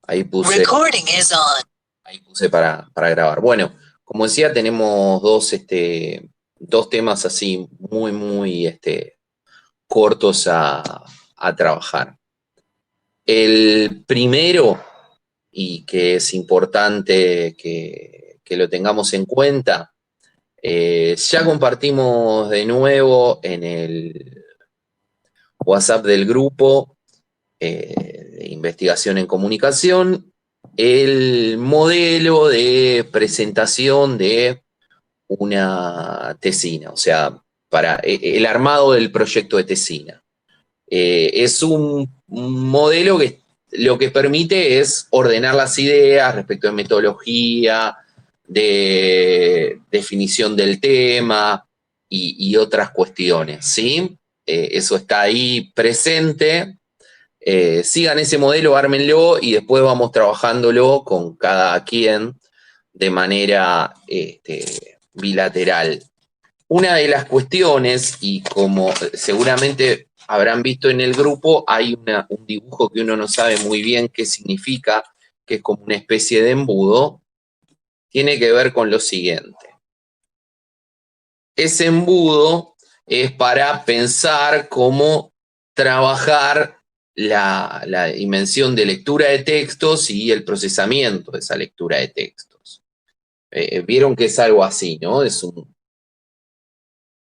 Ahí puse, ahí puse para grabar. Bueno, como decía, tenemos dos temas así muy cortos a trabajar. El primero, y que es importante que lo tengamos en cuenta, ya compartimos de nuevo en el WhatsApp del grupo de investigación en comunicación el modelo de presentación de una tesina, o sea, para el armado del proyecto de tesina. Es un modelo que lo que permite es ordenar las ideas respecto de metodología, de definición del tema y otras cuestiones, ¿sí? Eso está ahí presente. Sigan ese modelo, ármenlo y después vamos trabajándolo con cada quien de manera bilateral. Una de las cuestiones, y como seguramente habrán visto en el grupo, hay un dibujo que uno no sabe muy bien qué significa, que es como una especie de embudo, tiene que ver con lo siguiente. Ese embudo es para pensar cómo trabajar la dimensión de lectura de textos y el procesamiento de esa lectura de textos. Vieron que es algo así, ¿no? Es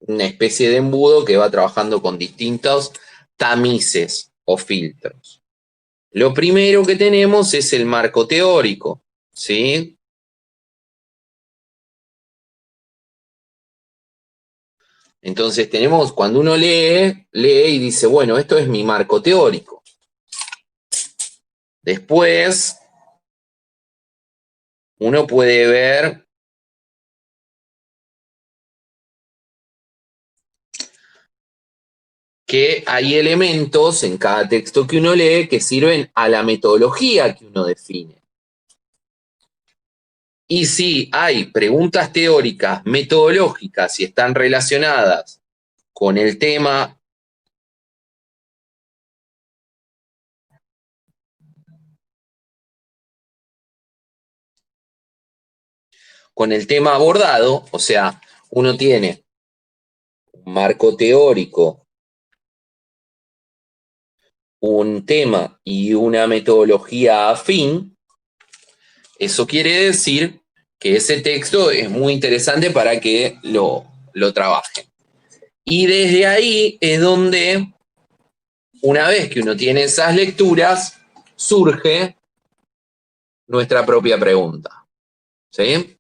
una especie de embudo que va trabajando con distintos tamices o filtros. Lo primero que tenemos es el marco teórico, ¿sí? Entonces tenemos, cuando uno lee y dice, bueno, esto es mi marco teórico. Después, uno puede ver que hay elementos en cada texto que uno lee que sirven a la metodología que uno define. Y si hay preguntas teóricas, metodológicas y están relacionadas con el tema abordado, o sea, uno tiene un marco teórico, un tema y una metodología afín, eso quiere decir que ese texto es muy interesante para que lo trabajen. Y desde ahí es donde, una vez que uno tiene esas lecturas, surge nuestra propia pregunta. ¿Sí?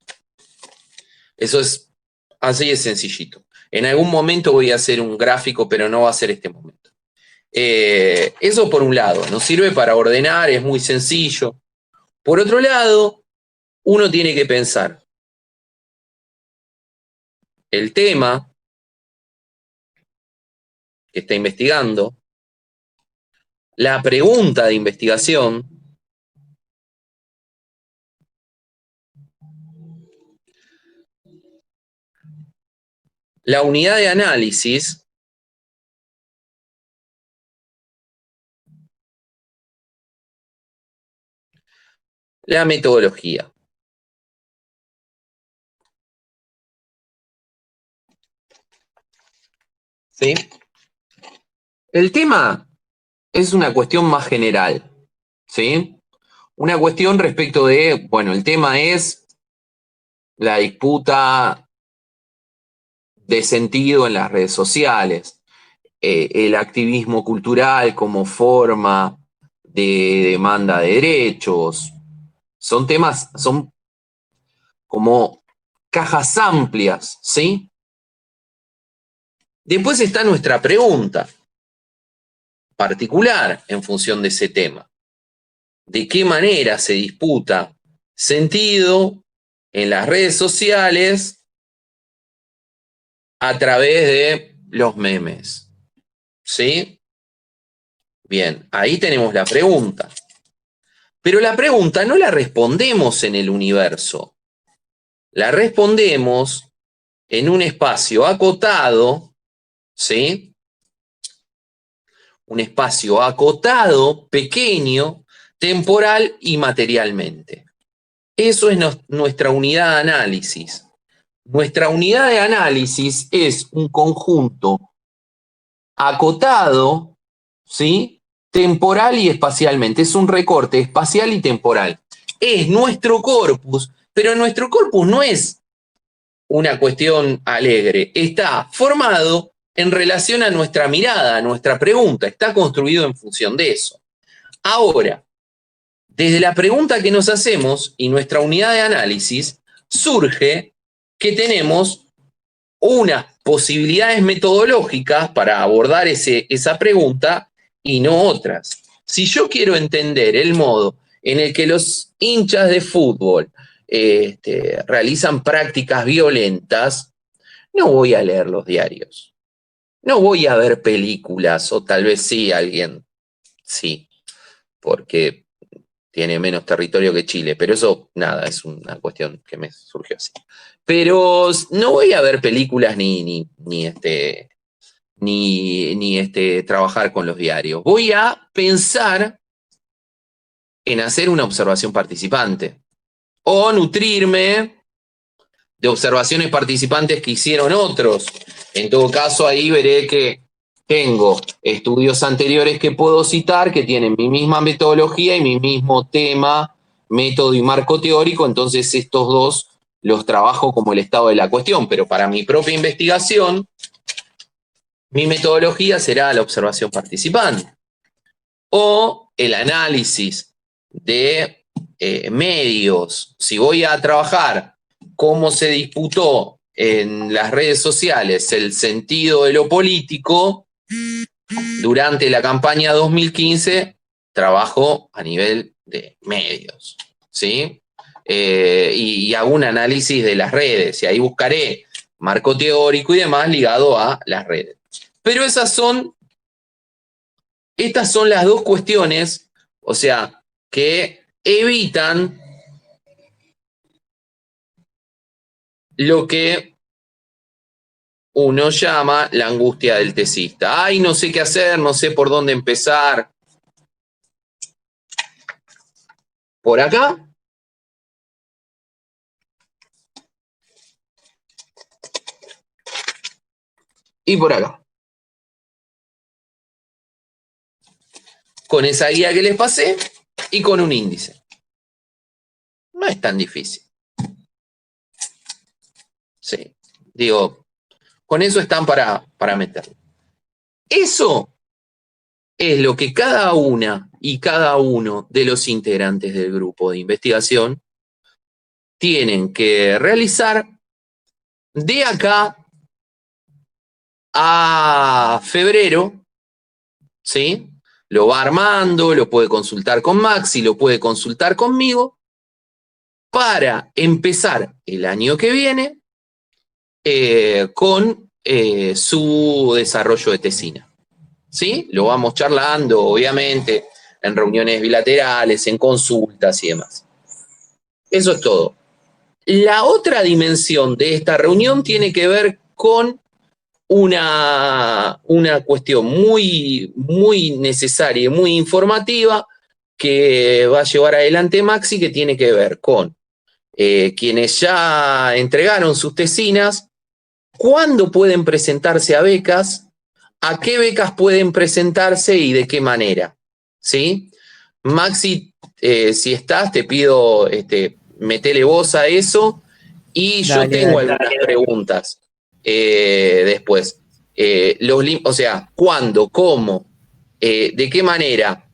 Eso es así de sencillito. En algún momento voy a hacer un gráfico, pero no va a ser este momento. Eso por un lado, nos sirve para ordenar, es muy sencillo. Por otro lado, uno tiene que pensar el tema que está investigando, la pregunta de investigación, la unidad de análisis, la metodología. ¿Sí? El tema es una cuestión más general, ¿sí? Una cuestión respecto de, bueno, el tema es la disputa de sentido en las redes sociales, el activismo cultural como forma de demanda de derechos. Son temas, son como cajas amplias, ¿sí? Después está nuestra pregunta particular en función de ese tema. ¿De qué manera se disputa sentido en las redes sociales a través de los memes? ¿Sí? Bien, ahí tenemos la pregunta. Pero la pregunta no la respondemos en el universo, la respondemos en un espacio acotado, ¿sí? Un espacio acotado, pequeño, temporal y materialmente. Eso es nuestra unidad de análisis. Nuestra unidad de análisis es un conjunto acotado, ¿sí? Temporal y espacialmente. Es un recorte espacial y temporal. Es nuestro corpus, pero nuestro corpus no es una cuestión alegre. Está formado en relación a nuestra mirada, a nuestra pregunta. Está construido en función de eso. Ahora, desde la pregunta que nos hacemos y nuestra unidad de análisis, surge que tenemos unas posibilidades metodológicas para abordar esa pregunta y no otras. Si yo quiero entender el modo en el que los hinchas de fútbol realizan prácticas violentas, no voy a leer los diarios, no voy a ver películas, o tal vez sí, alguien sí, porque tiene menos territorio que Chile, pero eso, nada, es una cuestión que me surgió así. Pero no voy a ver películas ni trabajar con los diarios. Voy a pensar en hacer una observación participante o nutrirme de observaciones participantes que hicieron otros. En todo caso, ahí veré que tengo estudios anteriores que puedo citar que tienen mi misma metodología y mi mismo tema, método y marco teórico, entonces estos dos los trabajo como el estado de la cuestión, pero para mi propia investigación, mi metodología será la observación participante o el análisis de medios. Si voy a trabajar cómo se disputó en las redes sociales el sentido de lo político durante la campaña 2015, trabajo a nivel de medios, ¿sí? Y hago un análisis de las redes, y ahí buscaré marco teórico y demás ligado a las redes. Pero estas son las dos cuestiones, o sea, que evitan lo que uno llama la angustia del tesista. Ay, no sé qué hacer, no sé por dónde empezar. ¿Por acá? Y por acá. Con esa guía que les pasé y con un índice. No es tan difícil. Sí, digo, con eso están para meterlo. Eso es lo que cada una y cada uno de los integrantes del grupo de investigación tienen que realizar de acá a febrero, ¿sí? Lo va armando, lo puede consultar con Maxi, lo puede consultar conmigo, para empezar el año que viene con su desarrollo de tesina. ¿Sí? Lo vamos charlando, obviamente, en reuniones bilaterales, en consultas y demás. Eso es todo. La otra dimensión de esta reunión tiene que ver con una cuestión muy, muy necesaria y muy informativa que va a llevar adelante Maxi, que tiene que ver con quienes ya entregaron sus tesinas, cuándo pueden presentarse a becas, a qué becas pueden presentarse y de qué manera. ¿Sí? Maxi, si estás, te pido, metele voz a eso, y yo tengo algunas preguntas después. O sea, ¿cuándo? ¿Cómo? ¿De qué manera?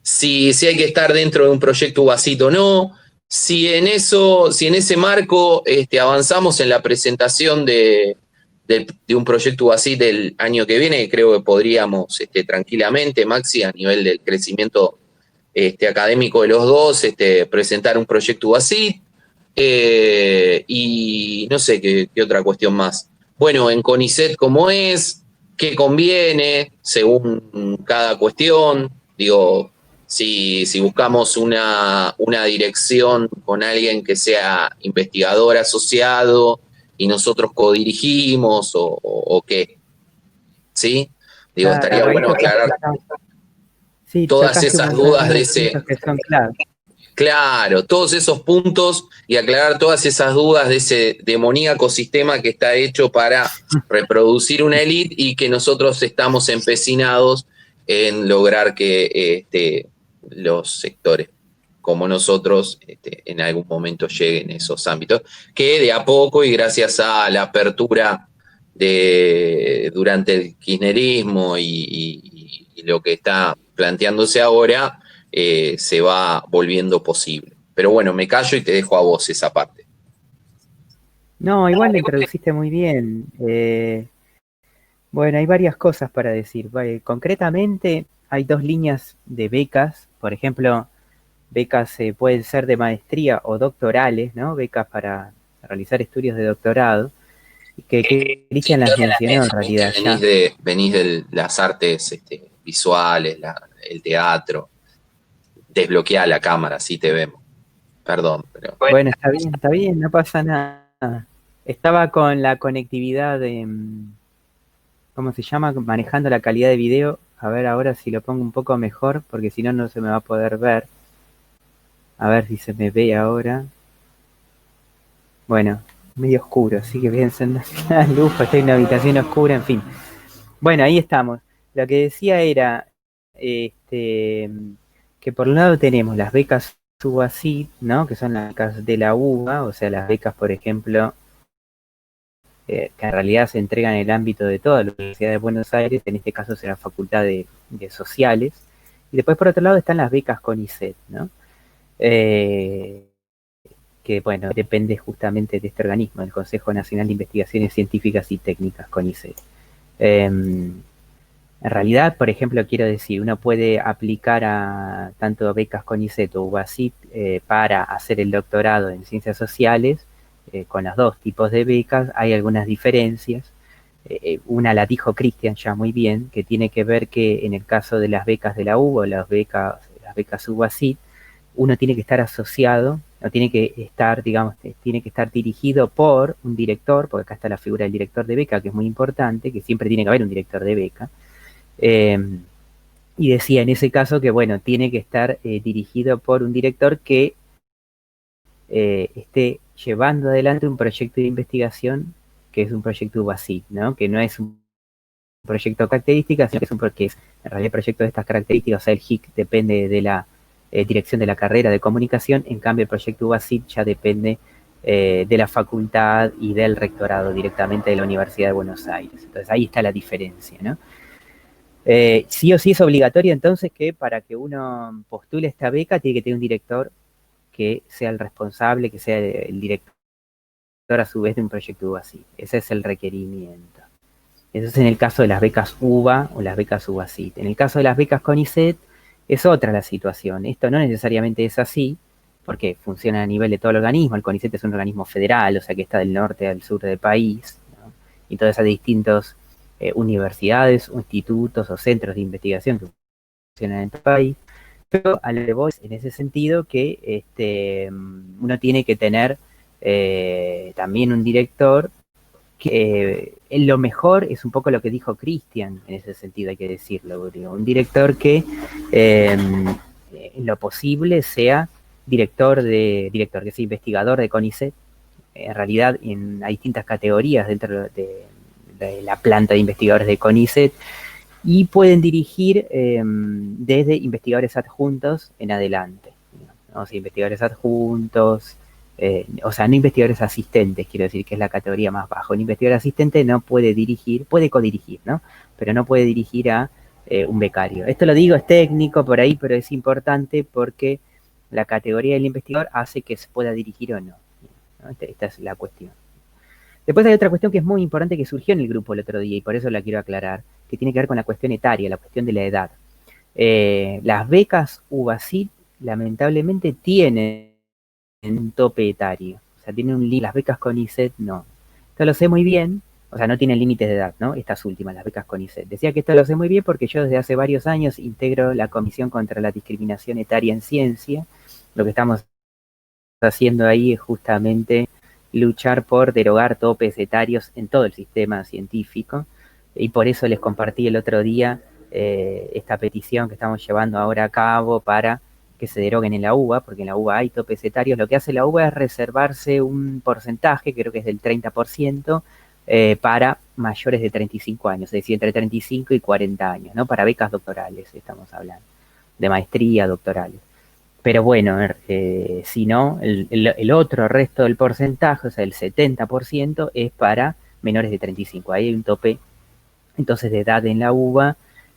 Si hay que estar dentro de un proyecto Ubacito o no, si en ese marco avanzamos en la presentación de un proyecto así del año que viene, que creo que podríamos tranquilamente, Maxi, a nivel del crecimiento académico de los dos, presentar un proyecto así. Y no sé qué otra cuestión más. Bueno, en CONICET, ¿cómo es? ¿Qué conviene según cada cuestión? Digo, si buscamos una dirección con alguien que sea investigador asociado y nosotros codirigimos o qué, ¿sí? Digo, estaría bueno aclarar. Sí, todas tocaste un esas montón dudas de de ese, puntos que son claves. claro, todos esos puntos y aclarar todas esas dudas de ese demoníaco sistema que está hecho para reproducir una élite y que nosotros estamos empecinados en lograr que los sectores como nosotros en algún momento lleguen a esos ámbitos, que de a poco y gracias a la apertura durante el kirchnerismo y lo que está planteándose ahora, se va volviendo posible. Pero bueno, me callo y te dejo a vos esa parte. No, igual lo introduciste muy bien. Bueno, hay varias cosas para decir. Concretamente, hay dos líneas de becas. Por ejemplo, becas pueden ser de maestría o doctorales, ¿no? Becas para realizar estudios de doctorado, que Cristian las mencionó en realidad ya. Venís de las artes visuales, el teatro. Desbloquea la cámara, así te vemos. Perdón, pero. Bueno, está bien, no pasa nada. Estaba con la conectividad de, ¿cómo se llama? Manejando la calidad de video. A ver ahora si lo pongo un poco mejor, porque si no, no se me va a poder ver. A ver si se me ve ahora. Bueno, medio oscuro, así que voy a encender la luz, estoy en una habitación oscura, en fin. Bueno, ahí estamos. Lo que decía era que por un lado tenemos las becas UBASIT, ¿no? Que son las becas de la UBA, o sea, las becas, por ejemplo, que en realidad se entregan en el ámbito de toda la Universidad de Buenos Aires, en este caso será Facultad de Sociales. Y después, por otro lado, están las becas CONICET, ¿no? Que, bueno, depende justamente de este organismo, el Consejo Nacional de Investigaciones Científicas y Técnicas, CONICET. En realidad, por ejemplo, quiero decir, uno puede aplicar a tanto becas CONICET o UBASIT para hacer el doctorado en ciencias sociales con los dos tipos de becas. Hay algunas diferencias. Una la dijo Cristian ya muy bien, que tiene que ver que en el caso de las becas de la UBA o las becas UBASIT, uno tiene que estar asociado, o tiene que estar, digamos, tiene que estar dirigido por un director, porque acá está la figura del director de beca, que es muy importante, que siempre tiene que haber un director de beca. Y decía en ese caso que, bueno, tiene que estar dirigido por un director que esté llevando adelante un proyecto de investigación que es un proyecto UBASIT, ¿no? Que no es un proyecto de características, sino que es un en realidad el proyecto de estas características, o sea, el HIC depende de la dirección de la carrera de comunicación, en cambio el proyecto UBASIT ya depende de la facultad y del rectorado directamente de la Universidad de Buenos Aires. Entonces ahí está la diferencia, ¿no? Sí o sí es obligatorio entonces que para que uno postule esta beca tiene que tener un director que sea el responsable, que sea el director a su vez de un proyecto UBASIT. Ese es el requerimiento. Eso es en el caso de las becas UBA o las becas UBASIT. En el caso de las becas CONICET es otra la situación. Esto no necesariamente es así, porque funciona a nivel de todo el organismo. El CONICET es un organismo federal, o sea que está del norte al sur del país, ¿no? Y entonces hay distintos universidades, institutos o centros de investigación que funcionan en el país. Pero a lo que voy en ese sentido que uno tiene que tener también un director que lo mejor es un poco lo que dijo Cristian en ese sentido, hay que decirlo, digo, un director que en lo posible sea que sea investigador de CONICET. En realidad hay distintas categorías dentro de la planta de investigadores de CONICET y pueden dirigir desde investigadores adjuntos en adelante, ¿no? O sea, investigadores adjuntos, o sea, no investigadores asistentes, quiero decir que es la categoría más baja. Un investigador asistente no puede dirigir, puede codirigir, ¿no? Pero no puede dirigir a un becario. Esto lo digo, es técnico por ahí, pero es importante porque la categoría del investigador hace que se pueda dirigir o no, ¿no? Esta es la cuestión. Después hay otra cuestión que es muy importante que surgió en el grupo el otro día y por eso la quiero aclarar, que tiene que ver con la cuestión etaria, la cuestión de la edad. Las becas UBASIT lamentablemente tienen un tope etario, o sea, tienen un límite. Las becas CONICET no. Esto lo sé muy bien, o sea, no tienen límites de edad, ¿no? Estas últimas, las becas CONICET. Decía que esto lo sé muy bien porque yo desde hace varios años integro la Comisión contra la Discriminación Etaria en Ciencia. Lo que estamos haciendo ahí es justamente luchar por derogar topes etarios en todo el sistema científico, y por eso les compartí el otro día esta petición que estamos llevando ahora a cabo para que se deroguen en la UBA, porque en la UBA hay topes etarios. Lo que hace la UBA es reservarse un porcentaje, creo que es del 30%, para mayores de 35 años, es decir, entre 35 y 40 años, ¿no? Para becas doctorales estamos hablando, de maestría, doctorales. Pero bueno, si no, el otro resto del porcentaje, o sea, el 70%, es para menores de 35. Ahí hay un tope, entonces, de edad en la UBA.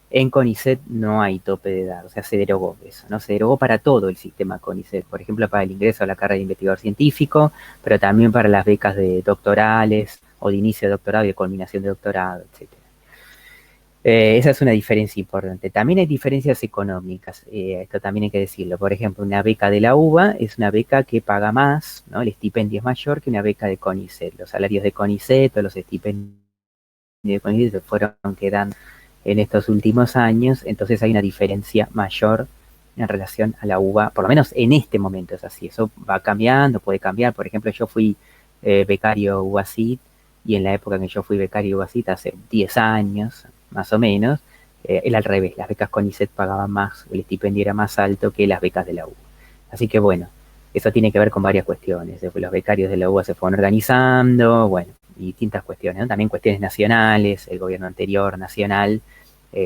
En CONICET no hay tope de edad, o sea, se derogó eso, ¿no? Se derogó para todo el sistema CONICET, por ejemplo, para el ingreso a la carrera de investigador científico, pero también para las becas de doctorales, o de inicio de doctorado y de culminación de doctorado, etc. Esa es una diferencia importante. También hay diferencias económicas, esto también hay que decirlo. Por ejemplo, una beca de la UBA es una beca que paga más, ¿no? El estipendio es mayor que una beca de CONICET. Los salarios de CONICET o los estipendios de CONICET se fueron quedando en estos últimos años, entonces hay una diferencia mayor en relación a la UBA, por lo menos en este momento es así. Eso va cambiando, puede cambiar. Por ejemplo, yo fui becario UASIT, y en la época en que yo fui becario UASIT, hace 10 años, más o menos, era al revés. Las becas CONICET pagaban más, el estipendio era más alto que las becas de la UBA. Así que bueno, eso tiene que ver con varias cuestiones. Los becarios de la UBA se fueron organizando, bueno, y distintas cuestiones, ¿no? También cuestiones nacionales. El gobierno anterior nacional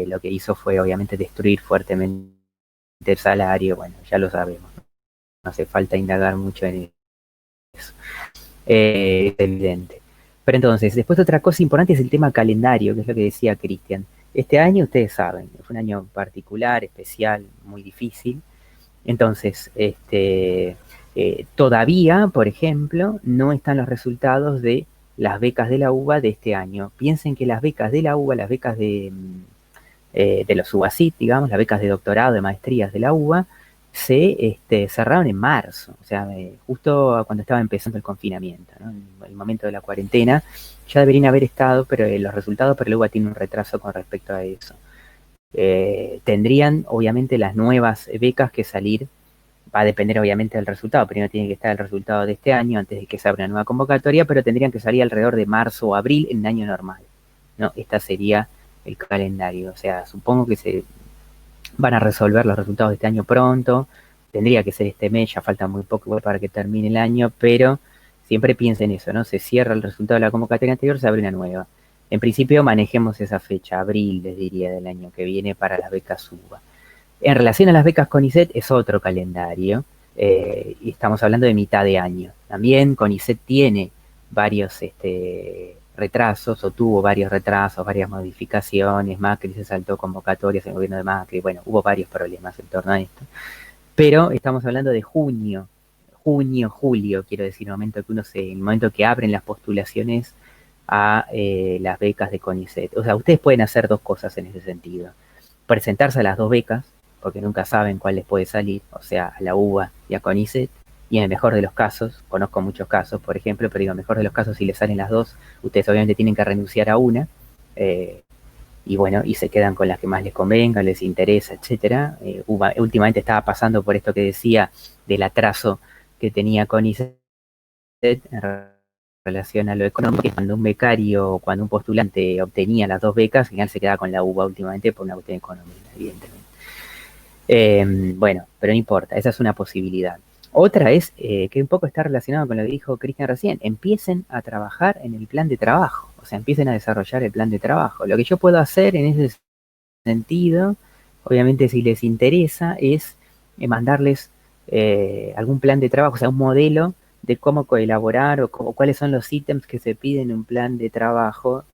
lo que hizo fue obviamente destruir fuertemente el salario. Bueno, ya lo sabemos, no hace falta indagar mucho en eso, es evidente. Pero entonces, después otra cosa importante es el tema calendario, que es lo que decía Cristian. Este año, ustedes saben, fue un año particular, especial, muy difícil. Entonces, todavía, por ejemplo, no están los resultados de las becas de la UBA de este año. Piensen que las becas de la UBA, las becas de los UASIT, digamos, las becas de doctorado, de maestrías de la UBA, se cerraron en marzo, o sea, justo cuando estaba empezando el confinamiento, ¿no? En el momento de la cuarentena. Ya deberían haber estado, pero los resultados, pero la UBA tiene un retraso con respecto a eso. Tendrían, obviamente, las nuevas becas que salir. Va a depender, obviamente, del resultado. Primero tiene que estar el resultado de este año antes de que se abra una nueva convocatoria, pero tendrían que salir alrededor de marzo o abril en un año normal, ¿no? Esta sería el calendario. O sea, supongo que se van a resolver los resultados de este año pronto. Tendría que ser este mes, ya falta muy poco igual para que termine el año, pero siempre piensen eso, ¿no? Se cierra el resultado de la convocatoria anterior, se abre una nueva. En principio manejemos esa fecha, abril, les diría, del año que viene para las becas UBA. En relación a las becas CONICET es otro calendario, y estamos hablando de mitad de año. También CONICET tiene varios retrasos, o tuvo varios retrasos, varias modificaciones. Macri se saltó convocatorias en el gobierno de Macri. Bueno, hubo varios problemas en torno a esto. Pero estamos hablando de julio, quiero decir, el momento que abren las postulaciones a las becas de CONICET. O sea, ustedes pueden hacer dos cosas en ese sentido. Presentarse a las dos becas, porque nunca saben cuál les puede salir, o sea, a la UBA y a CONICET. Y en el mejor de los casos, conozco muchos casos, por ejemplo, pero digo, en el mejor de los casos, si les salen las dos, ustedes obviamente tienen que renunciar a una, y bueno, y se quedan con las que más les convenga, les interesa, etcétera. Últimamente estaba pasando por esto que decía del atraso que tenía CONICET en relación a lo económico, que cuando un becario o cuando un postulante obtenía las dos becas, al final se quedaba con la UBA últimamente por una cuestión económica, evidentemente. Bueno, pero no importa, esa es una posibilidad. Otra es que un poco está relacionado con lo que dijo Cristian recién: empiecen a trabajar en el plan de trabajo, o sea, empiecen a desarrollar el plan de trabajo. Lo que yo puedo hacer en ese sentido, obviamente si les interesa, es mandarles algún plan de trabajo, o sea, un modelo de cómo coelaborar, o cuáles son los ítems que se piden en un plan de trabajo,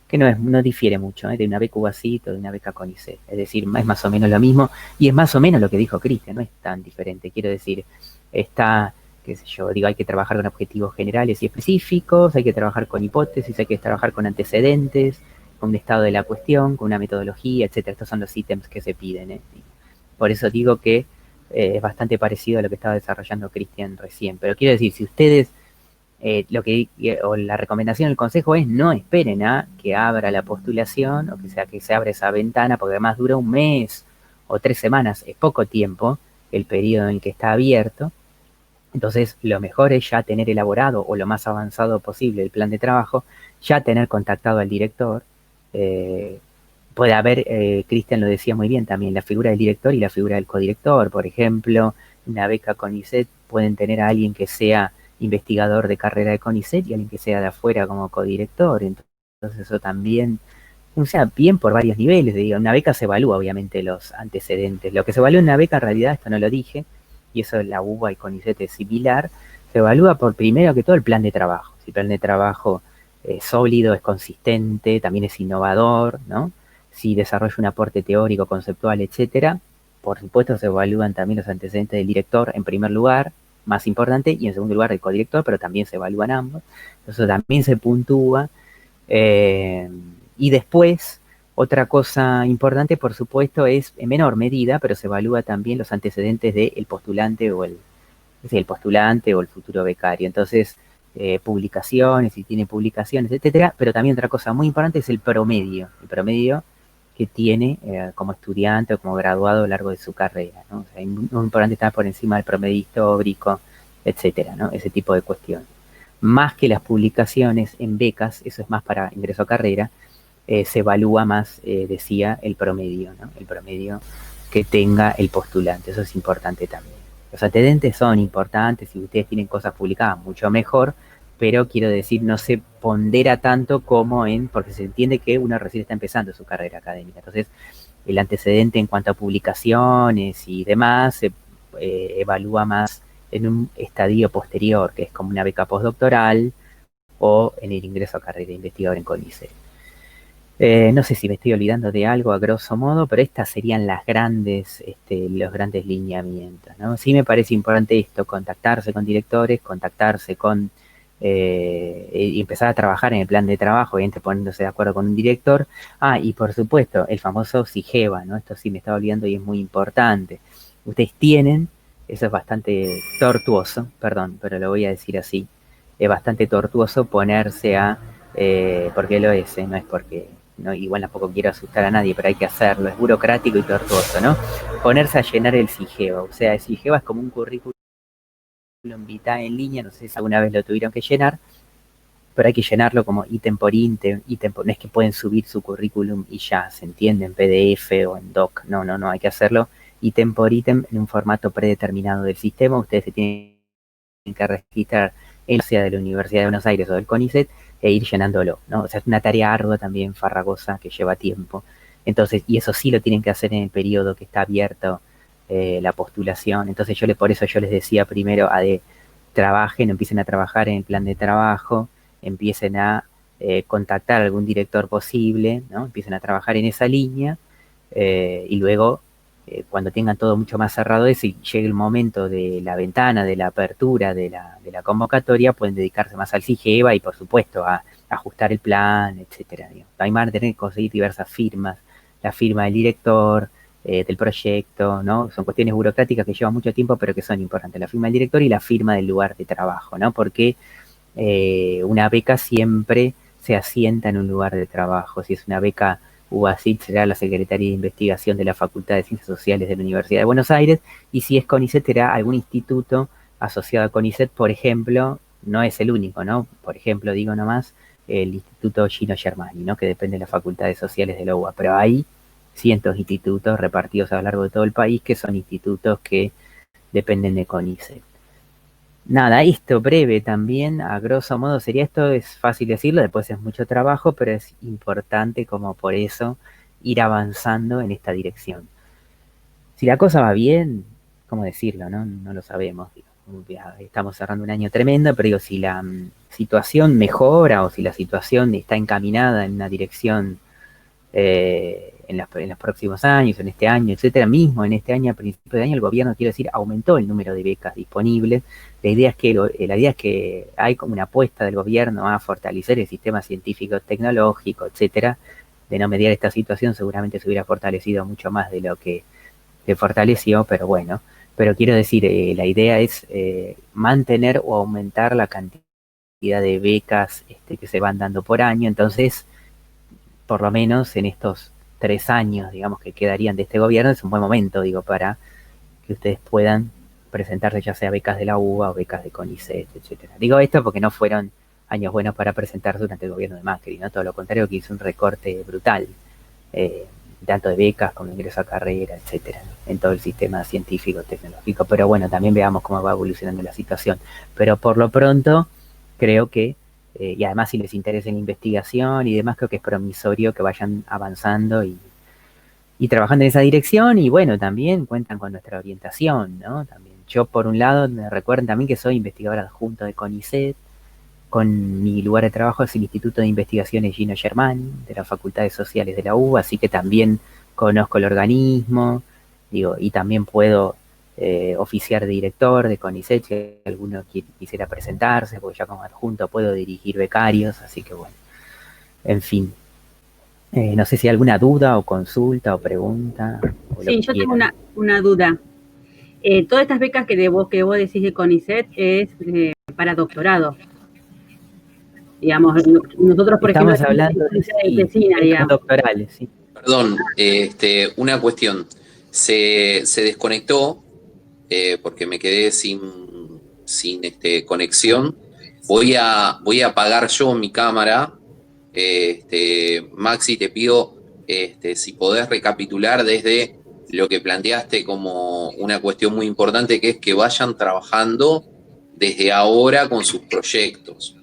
que no difiere mucho de una beca UASIT o de una beca CONICET. Es decir, es más o menos lo mismo, y es más o menos lo que dijo Cristian, no es tan diferente. Quiero decir, está, qué sé yo, digo, hay que trabajar con objetivos generales y específicos, hay que trabajar con hipótesis, hay que trabajar con antecedentes, con un estado de la cuestión, con una metodología, etcétera. Estos son los ítems que se piden. Por eso digo que es bastante parecido a lo que estaba desarrollando Cristian recién. Pero quiero decir, si ustedes o la recomendación del consejo es: no esperen a que abra la postulación, o que se abra esa ventana, porque además dura un mes o 3 semanas, es poco tiempo el periodo en el que está abierto. Entonces lo mejor es ya tener elaborado, o lo más avanzado posible, el plan de trabajo, ya tener contactado al director, puede haber, Cristian lo decía muy bien también, la figura del director y la figura del codirector. Por ejemplo, una beca CONICET pueden tener a alguien que sea investigador de carrera de CONICET y alguien que sea de afuera como codirector. Entonces eso también funciona bien por varios niveles. Digo, una beca se evalúa obviamente los antecedentes. Lo que se evalúa en una beca, en realidad, esto no lo dije, y eso la UBA y CONICET es similar, se evalúa por primero que todo el plan de trabajo. Si el plan de trabajo es sólido, es consistente, también es innovador, ¿no? Si desarrolla un aporte teórico, conceptual, etcétera. Por supuesto se evalúan también los antecedentes del director en primer lugar, más importante, y en segundo lugar el codirector, pero también se evalúan ambos. Entonces también se puntúa. Y después, otra cosa importante, por supuesto, es en menor medida, pero se evalúa también los antecedentes del postulante o el postulante o el futuro becario. Entonces, publicaciones, si tiene publicaciones, etcétera. Pero también otra cosa muy importante es el promedio que tiene como estudiante o como graduado a lo largo de su carrera, ¿no? O sea, es muy importante estar por encima del promedio histórico, etcétera, ¿no? Ese tipo de cuestiones. Más que las publicaciones en becas, eso es más para ingreso a carrera, se evalúa más, decía, el promedio, ¿no? El promedio que tenga el postulante, eso es importante también. Los antecedentes son importantes, si ustedes tienen cosas publicadas, mucho mejor, pero quiero decir, no se pondera tanto como porque se entiende que uno recién está empezando su carrera académica. Entonces, el antecedente en cuanto a publicaciones y demás se evalúa más en un estadio posterior, que es como una beca postdoctoral o en el ingreso a carrera de investigador en CONICET. No sé si me estoy olvidando de algo a grosso modo, pero estas serían los grandes lineamientos, ¿no? Sí me parece importante esto, contactarse con directores, contactarse con y empezar a trabajar en el plan de trabajo, obviamente poniéndose de acuerdo con un director. Y por supuesto, el famoso SIGEVA, ¿no? Esto sí me estaba olvidando y es muy importante. Ustedes tienen, eso es bastante tortuoso, perdón, pero lo voy a decir así, es bastante tortuoso ponerse porque lo es, no es porque... No, igual tampoco quiero asustar a nadie, pero hay que hacerlo, es burocrático y tortuoso, ¿no? Ponerse a llenar el SIGEVA, o sea, el SIGEVA es como un currículum vitae en línea, no sé si alguna vez lo tuvieron que llenar, pero hay que llenarlo como ítem por ítem, no es que pueden subir su currículum y ya, se entiende, en PDF o en doc, no, hay que hacerlo ítem por ítem en un formato predeterminado del sistema. Ustedes se tienen que registrar en la sea de la Universidad de Buenos Aires o del CONICET e ir llenándolo, ¿no? O sea, es una tarea ardua también, farragosa, que lleva tiempo. Entonces, y eso sí lo tienen que hacer en el periodo que está abierto la postulación. Entonces por eso yo les decía primero trabajen, empiecen a trabajar en el plan de trabajo, empiecen a contactar a algún director posible, ¿no? Empiecen a trabajar en esa línea y luego cuando tengan todo mucho más cerrado eso y llegue el momento de la ventana, de la apertura, de la convocatoria, pueden dedicarse más al SIGEVA y por supuesto a ajustar el plan, etcétera. Ahí van a tener que conseguir diversas firmas, la firma del director, del proyecto, ¿no? Son cuestiones burocráticas que llevan mucho tiempo, pero que son importantes. La firma del director y la firma del lugar de trabajo, ¿no? Porque una beca siempre se asienta en un lugar de trabajo. Si es una beca UASIT, será la Secretaría de Investigación de la Facultad de Ciencias Sociales de la Universidad de Buenos Aires, y si es CONICET, será algún instituto asociado a CONICET, por ejemplo, no es el único, ¿no? Por ejemplo, digo nomás, el Instituto Gino Germani, ¿no? Que depende de las Facultades Sociales de la UBA, pero hay cientos de institutos repartidos a lo largo de todo el país que son institutos que dependen de CONICET. Nada, esto breve también, a grosso modo sería esto, es fácil decirlo, después es mucho trabajo, pero es importante como por eso ir avanzando en esta dirección. Si la cosa va bien, ¿cómo decirlo? No lo sabemos. Estamos cerrando un año tremendo, pero digo, si la situación mejora o si la situación está encaminada en una dirección en los próximos años, en este año, etcétera. Mismo en este año, a principio de año, el gobierno, quiero decir, aumentó el número de becas disponibles. La idea es que hay como una apuesta del gobierno a fortalecer el sistema científico, tecnológico, etcétera. De no mediar esta situación, seguramente se hubiera fortalecido mucho más de lo que se fortaleció, pero bueno. Pero quiero decir, la idea es mantener o aumentar la cantidad de becas que se van dando por año. Entonces, por lo menos en estos 3 años, digamos, que quedarían de este gobierno, es un buen momento, digo, para que ustedes puedan presentarse ya sea becas de la UBA o becas de CONICET, etcétera. Digo esto porque no fueron años buenos para presentarse durante el gobierno de Macri, ¿no? Todo lo contrario, que hizo un recorte brutal tanto de becas como ingreso a carrera, etcétera, ¿no? En todo el sistema científico, tecnológico. Pero bueno, también veamos cómo va evolucionando la situación. Pero por lo pronto, creo que, y además si les interesa la investigación y demás, creo que es promisorio que vayan avanzando y trabajando en esa dirección, y bueno, también cuentan con nuestra orientación, ¿no? También yo, por un lado, me recuerden también que soy investigador adjunto de CONICET, con mi lugar de trabajo es el Instituto de Investigaciones Gino Germani, de las Facultades Sociales de la UBA, así que también conozco el organismo, digo, y también puedo oficiar de director de CONICET, si alguno quisiera presentarse, porque ya como adjunto puedo dirigir becarios, así que bueno, en fin. No sé si hay alguna duda o consulta o pregunta. O sí, yo tengo una duda. Todas estas becas que vos decís de CONICET es para doctorado. Digamos, nosotros, por Estamos ejemplo, hablando de medicina, digamos. doctorales, sí. Perdón, una cuestión. Se desconectó porque me quedé sin conexión. Voy a apagar yo mi cámara. Maxi, te pido si podés recapitular desde lo que planteaste como una cuestión muy importante, que es que vayan trabajando desde ahora con sus proyectos.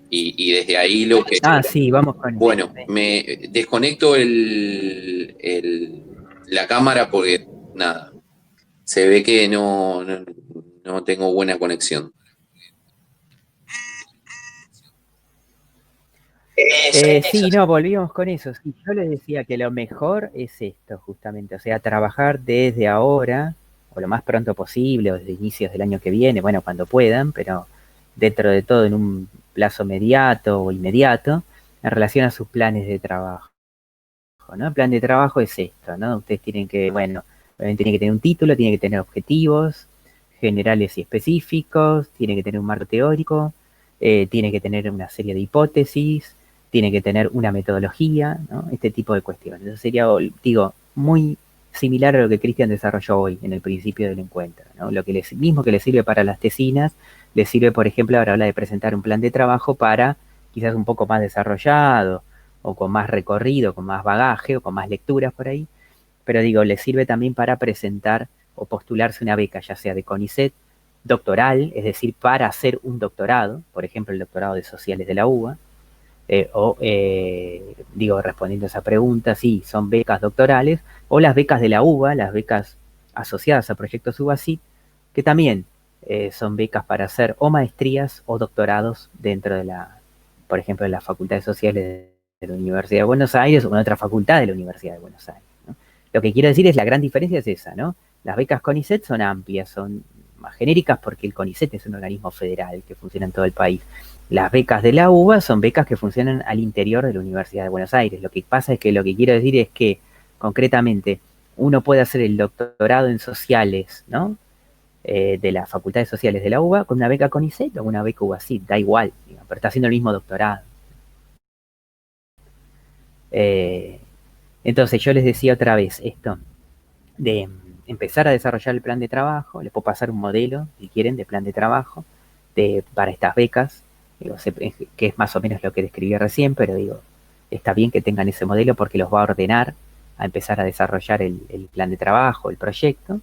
Y desde ahí lo que... Sí, vamos con... Bueno, me desconecto la cámara porque, nada, se ve que no tengo buena conexión. Sí, no, volvíamos con eso. Sí, yo les decía que lo mejor es esto, justamente, o sea, trabajar desde ahora, o lo más pronto posible, o desde inicios del año que viene, bueno, cuando puedan, pero dentro de todo en un plazo mediato o inmediato, en relación a sus planes de trabajo, ¿no? El plan de trabajo es esto, ¿no? Ustedes tienen que, bueno, tienen que tener un título, tienen que tener objetivos generales y específicos, tienen que tener un marco teórico, tienen que tener una serie de hipótesis, tiene que tener una metodología, ¿no? Este tipo de cuestiones. Eso sería, digo, muy similar a lo que Cristian desarrolló hoy en el principio del encuentro, ¿no? Lo que mismo que le sirve para las tesinas, le sirve, por ejemplo, ahora habla de presentar un plan de trabajo para quizás un poco más desarrollado, o con más recorrido, con más bagaje, o con más lecturas por ahí, pero digo, le sirve también para presentar o postularse una beca, ya sea de CONICET, doctoral, es decir, para hacer un doctorado, por ejemplo, el doctorado de Sociales de la UBA, digo, respondiendo a esa pregunta, sí, son becas doctorales, o las becas de la UBA, las becas asociadas a proyectos UBACIT, que también son becas para hacer o maestrías o doctorados dentro de por ejemplo, de las facultades sociales de la Universidad de Buenos Aires o en otra facultad de la Universidad de Buenos Aires, ¿no? Lo que quiero decir es, la gran diferencia es esa, ¿no? Las becas CONICET son amplias, son más genéricas porque el CONICET es un organismo federal que funciona en todo el país. Las becas de la UBA son becas que funcionan al interior de la Universidad de Buenos Aires. Lo que pasa es que lo que quiero decir es que, concretamente, uno puede hacer el doctorado en sociales, ¿no? De las facultades sociales de la UBA con una beca CONICET o una beca UBACIT, da igual, digamos, pero está haciendo el mismo doctorado. Entonces yo les decía otra vez esto, de empezar a desarrollar el plan de trabajo. Les puedo pasar un modelo, si quieren, de plan de trabajo para estas becas, digo, que es más o menos lo que describí recién, pero digo, está bien que tengan ese modelo porque los va a ordenar a empezar a desarrollar el plan de trabajo, el proyecto,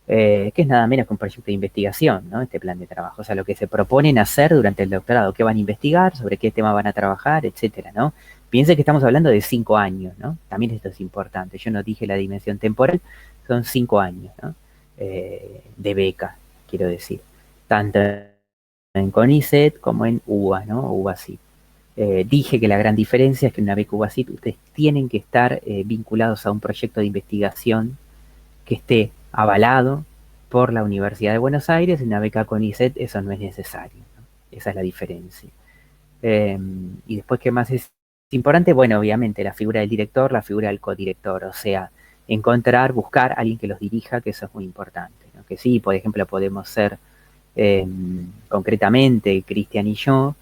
que es nada menos que un proyecto de investigación, ¿no? Este plan de trabajo, o sea, lo que se proponen hacer durante el doctorado, qué van a investigar, sobre qué tema van a trabajar, etcétera, ¿no? Piensen que estamos hablando de 5 años, ¿no? También esto es importante. Yo no dije la dimensión temporal, son 5 años, ¿no? De beca, quiero decir. Tanto en CONICET como en UBA, ¿no? UBACIT. Dije que la gran diferencia es que en una beca UBACIT ustedes tienen que estar vinculados a un proyecto de investigación que esté avalado por la Universidad de Buenos Aires. En una beca CONICET eso no es necesario, ¿no? Esa es la diferencia. Y después, ¿qué más es importante? Bueno, obviamente la figura del director, la figura del codirector, o sea, buscar a alguien que los dirija, que eso es muy importante, ¿no? Que sí, por ejemplo, podemos ser concretamente Cristian y yo,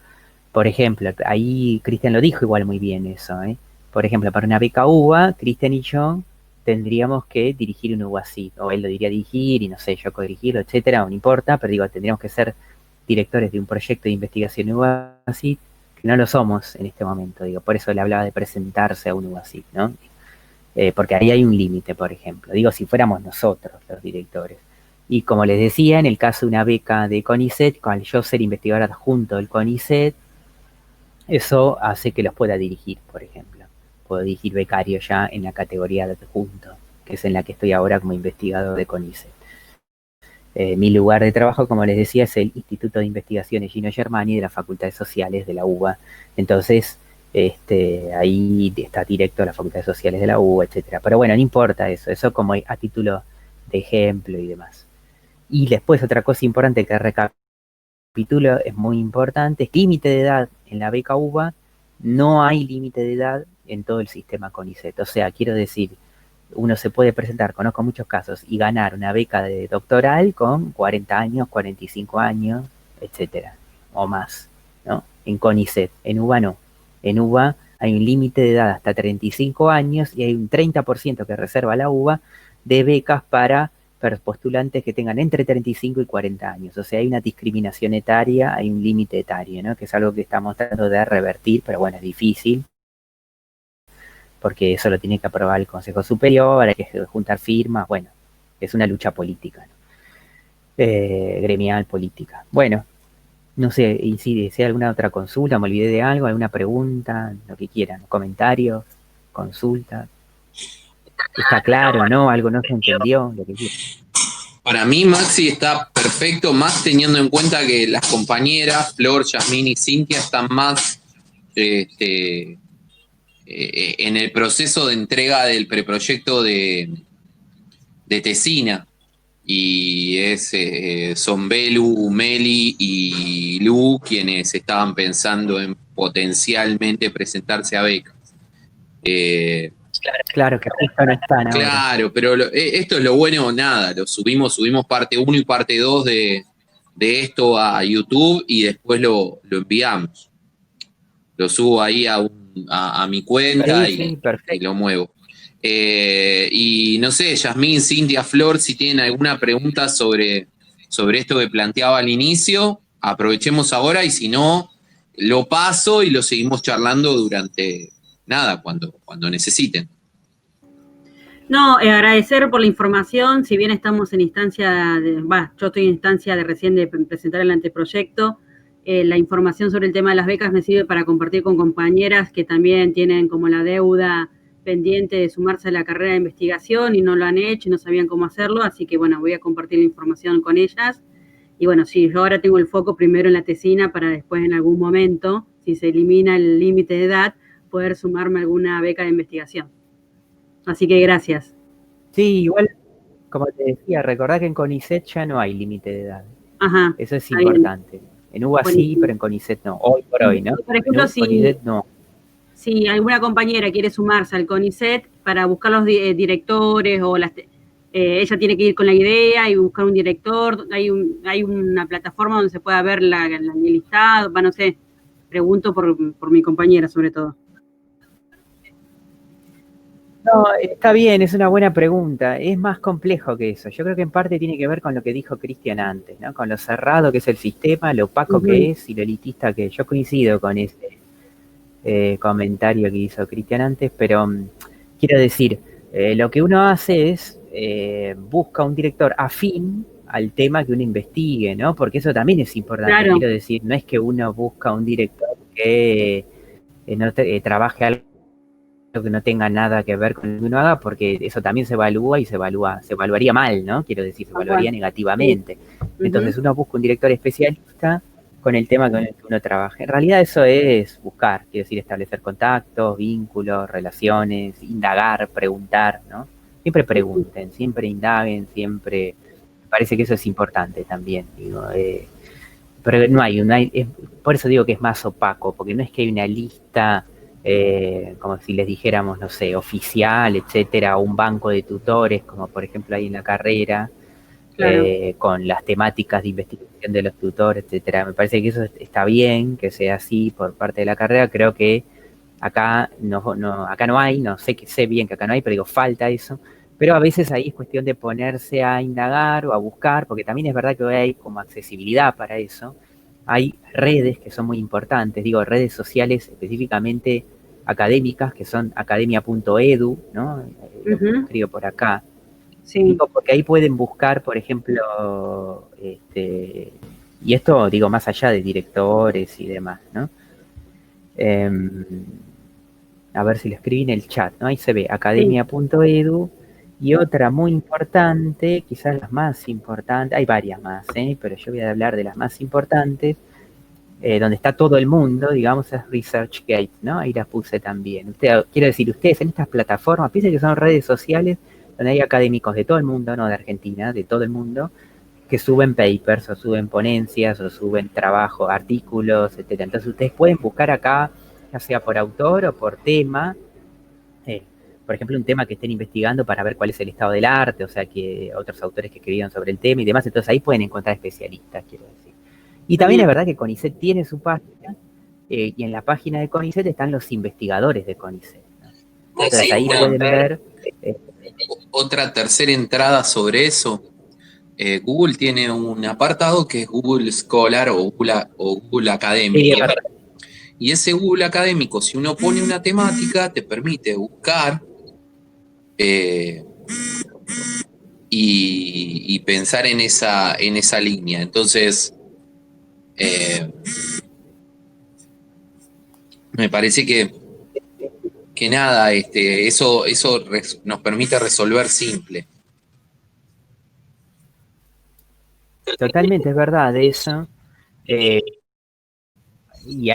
por ejemplo, ahí Cristian lo dijo igual muy bien eso, ¿eh? Por ejemplo, para una beca UBA, Cristian y yo tendríamos que dirigir un UBACIT, o él lo diría dirigir y no sé, yo codirigirlo, etcétera, no importa, pero digo, tendríamos que ser directores de un proyecto de investigación UBACIT, que no lo somos en este momento, digo, por eso le hablaba de presentarse a un UBACIT, ¿no? porque ahí hay un límite, por ejemplo. Digo, si fuéramos nosotros los directores. Y como les decía, en el caso de una beca de CONICET, al yo ser investigador adjunto del CONICET, eso hace que los pueda dirigir, por ejemplo. Puedo dirigir becario ya en la categoría de adjunto, que es en la que estoy ahora como investigador de CONICET. Mi lugar de trabajo, como les decía, es el Instituto de Investigaciones Gino Germani de las Facultades Sociales de la UBA. Entonces, ahí está directo a las Facultades Sociales de la UBA, etcétera. Pero bueno, no importa eso como a título de ejemplo y demás. Y después otra cosa importante que recapitulo, es muy importante, es límite de edad en la beca UBA. No hay límite de edad en todo el sistema CONICET. O sea, quiero decir, uno se puede presentar, conozco muchos casos, y ganar una beca de doctoral con 40 años, 45 años, etcétera, o más, ¿no? En CONICET, en UBA no. En UBA hay un límite de edad hasta 35 años y hay un 30% que reserva la UBA de becas para postulantes que tengan entre 35 y 40 años. O sea, hay una discriminación etaria, hay un límite etario, ¿no? Que es algo que estamos tratando de revertir, pero bueno, es difícil, porque eso lo tiene que aprobar el Consejo Superior, hay que juntar firmas, bueno, es una lucha política, ¿no? Gremial, política. Bueno, no sé, y si hay alguna otra consulta, me olvidé de algo, alguna pregunta, lo que quieran, comentarios, consultas. ¿Está claro, no? ¿Algo no se entendió? Lo que quieran. Para mí, Maxi, está perfecto, más teniendo en cuenta que las compañeras, Flor, Yasmín y Cintia, están más en el proceso de entrega del preproyecto de Tesina. Y son Belu, Meli y Lu quienes estaban pensando en potencialmente presentarse a becas. Claro que justo no están ahora. Claro, pero esto es lo bueno, nada, subimos parte 1 y parte 2 de esto a YouTube y después lo enviamos. Lo subo ahí a mi cuenta Sí, y lo muevo. Y no sé, Yasmín, Cintia, Flor, si tienen alguna pregunta sobre esto que planteaba al inicio, aprovechemos ahora y si no, lo paso y lo seguimos charlando durante, cuando necesiten. No, agradecer por la información, si bien estamos en instancia yo estoy en instancia de recién de presentar el anteproyecto, la información sobre el tema de las becas me sirve para compartir con compañeras que también tienen como la deuda pendiente de sumarse a la carrera de investigación y no lo han hecho y no sabían cómo hacerlo, así que bueno, voy a compartir la información con ellas. Y bueno, sí, yo ahora tengo el foco primero en la tesina para después en algún momento, si se elimina el límite de edad, poder sumarme a alguna beca de investigación. Así que gracias. Sí, igual, como te decía, recordá que en CONICET ya no hay límite de edad. Ajá. Eso es importante. Bien. En UBA sí, pero en CONICET no. Hoy por hoy, ¿no? Por ejemplo, CONICET no. Si alguna compañera quiere sumarse al CONICET para buscar los directores o ella tiene que ir con la idea y buscar un director, hay una plataforma donde se pueda ver el listado, no sé, pregunto por mi compañera sobre todo. No, está bien, es una buena pregunta. Es más complejo que eso. Yo creo que en parte tiene que ver con lo que dijo Cristian antes, ¿no? Con lo cerrado que es el sistema, lo opaco que es y lo elitista que es. Yo coincido con ese comentario que hizo Cristian antes, pero quiero decir, lo que uno hace es busca un director afín al tema que uno investigue, ¿no? Porque eso también es importante. Claro. Quiero decir, no es que uno busca un director que no trabaje algo que no tenga nada que ver con lo que uno haga, porque eso también se evalúa y se evaluaría mal, ¿no? Quiero decir, se evaluaría negativamente. Sí. Entonces uno busca un director especialista con el tema con el que uno trabaja. En realidad eso es buscar, quiero decir, establecer contactos, vínculos, relaciones, indagar, preguntar, ¿no? Siempre pregunten, siempre indaguen, siempre... Me parece que eso es importante también, digo, pero no hay por eso digo que es más opaco, porque no es que hay una lista... como si les dijéramos, no sé, oficial, etcétera, o un banco de tutores, como por ejemplo hay en la carrera, claro. Con las temáticas de investigación de los tutores, etcétera. Me parece que eso está bien, que sea así por parte de la carrera. Creo que acá no hay, sé bien que acá no hay, pero digo, falta eso. Pero a veces ahí es cuestión de ponerse a indagar o a buscar, porque también es verdad que hoy hay como accesibilidad para eso. Hay redes que son muy importantes, digo, redes sociales específicamente académicas, que son academia.edu, ¿no? Lo escribo por acá. Sí. Digo, porque ahí pueden buscar, por ejemplo, y esto digo más allá de directores y demás, ¿no? A ver si lo escribí en el chat, ¿no? Ahí se ve academia.edu y otra muy importante, quizás las más importantes, hay varias más, pero yo voy a hablar de las más importantes, donde está todo el mundo, digamos, es ResearchGate, ¿no? Ahí la puse también. Quiero decir, ustedes en estas plataformas, piensen que son redes sociales donde hay académicos de todo el mundo, no de Argentina, de todo el mundo, que suben papers o suben ponencias o suben trabajos, artículos, etc. Entonces ustedes pueden buscar acá, ya sea por autor o por tema, por ejemplo, un tema que estén investigando para ver cuál es el estado del arte, o sea, que otros autores que escribieron sobre el tema y demás, entonces ahí pueden encontrar especialistas, quiero decir. Y también es verdad que CONICET tiene su página, y en la página de CONICET están los investigadores de CONICET, ¿no? Entonces Sí, ahí pueden ver... Otra tercera entrada sobre eso. Google tiene un apartado que es Google Scholar o Google Académico. Y ese Google Académico, si uno pone una temática, te permite buscar y pensar en esa línea. Entonces, me parece que nada, eso nos permite resolver simple. Totalmente, es verdad eso. Y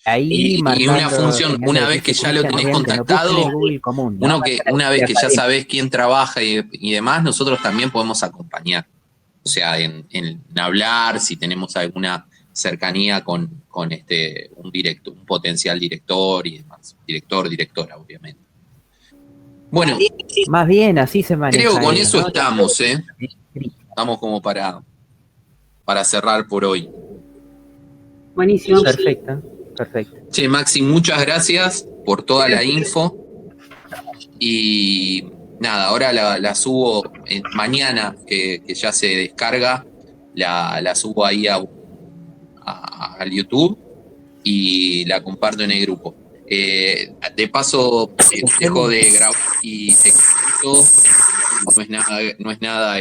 ahí y una función, una vez que ya lo tenés contactado, común, ¿no? una vez que ya sabés quién trabaja y demás, nosotros también podemos acompañar. O sea, en hablar, si tenemos alguna cercanía con un potencial director y demás. Directora, obviamente. Bueno, más bien así se maneja. Creo que con eso, ¿no? Estamos, Estamos como para cerrar por hoy. Buenísimo. Perfecto. Che, Maxi, muchas gracias por toda la info. Y nada, ahora la subo mañana, que ya se descarga, la subo ahí al YouTube y la comparto en el grupo. De paso, dejo de grabar y te cuento, no es nada